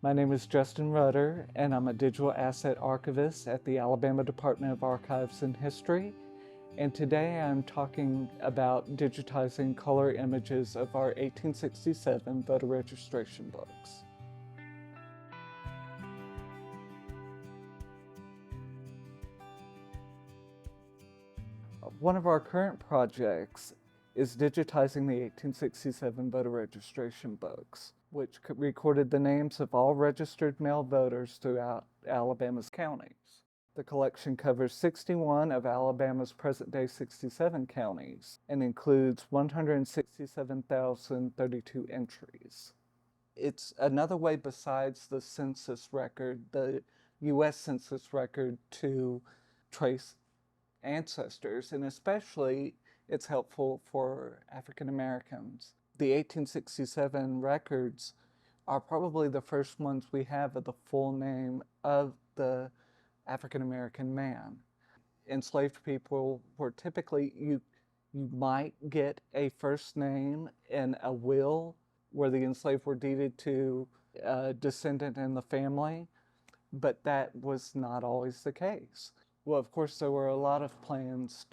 My name is Justin Rudder, and I'm a digital asset archivist at the Alabama Department of Archives and History. And today I'm talking about digitizing color images of our 1867 voter registration books. One of our current projects is digitizing the 1867 voter registration books, which recorded the names of all registered male voters throughout Alabama's counties. The collection covers 61 of Alabama's present-day 67 counties and includes 167,032 entries. It's another way besides the census record, the U.S. Census record, to trace ancestors, and especially it's helpful for African Americans. The 1867 records are probably the first ones we have of the full name of the African American man. Enslaved people were typically, you might get a first name in a will where the enslaved were deeded to a descendant in the family, but that was not always the case. Well, of course, there were a lot of plans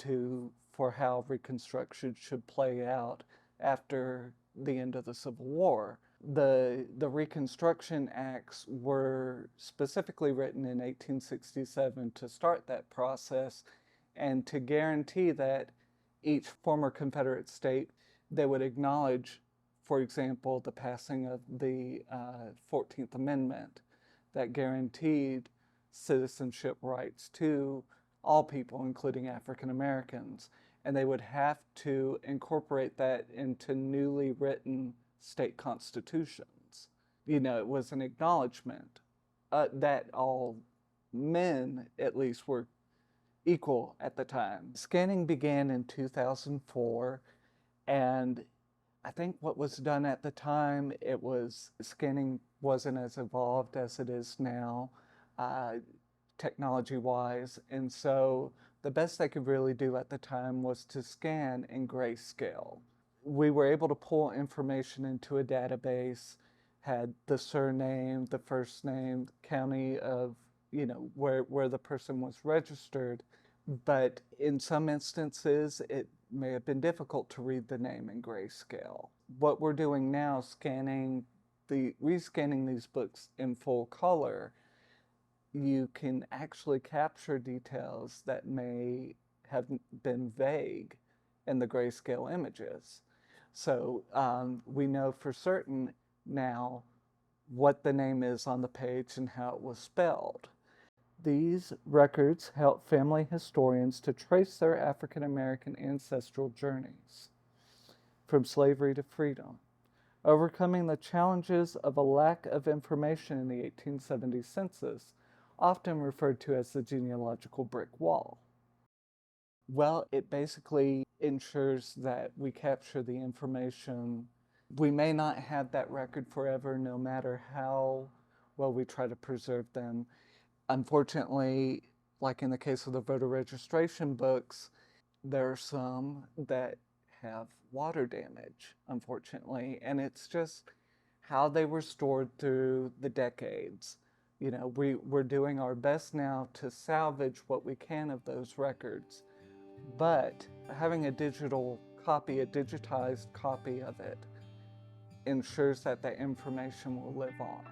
for how Reconstruction should play out after the end of the Civil War. The Reconstruction Acts were specifically written in 1867 to start that process and to guarantee that each former Confederate state, they would acknowledge, for example, the passing of the 14th Amendment that guaranteed citizenship rights to all people, including African Americans. And they would have to incorporate that into newly written state constitutions. You know, it was an acknowledgement that all men, at least, were equal at the time. Scanning began in 2004, and I think what was done at the time, scanning wasn't as evolved as it is now, technology-wise, and so the best they could really do at the time was to scan in grayscale. We were able to pull information into a database, had the surname, the first name, county of, where the person was registered, but in some instances it may have been difficult to read the name in grayscale. What we're doing now, rescanning these books in full color, you can actually capture details that may have been vague in the grayscale images. So we know for certain now what the name is on the page and how it was spelled. These records help family historians to trace their African American ancestral journeys from slavery to freedom, overcoming the challenges of a lack of information in the 1870 census, often referred to as the genealogical brick wall. Well, it basically ensures that we capture the information. We may not have that record forever, no matter how well we try to preserve them. Unfortunately, like in the case of the voter registration books, there are some that have water damage, unfortunately, and it's just how they were stored through the decades. You know, we're doing our best now to salvage what we can of those records, but having a digital copy, a digitized copy of it, ensures that the information will live on.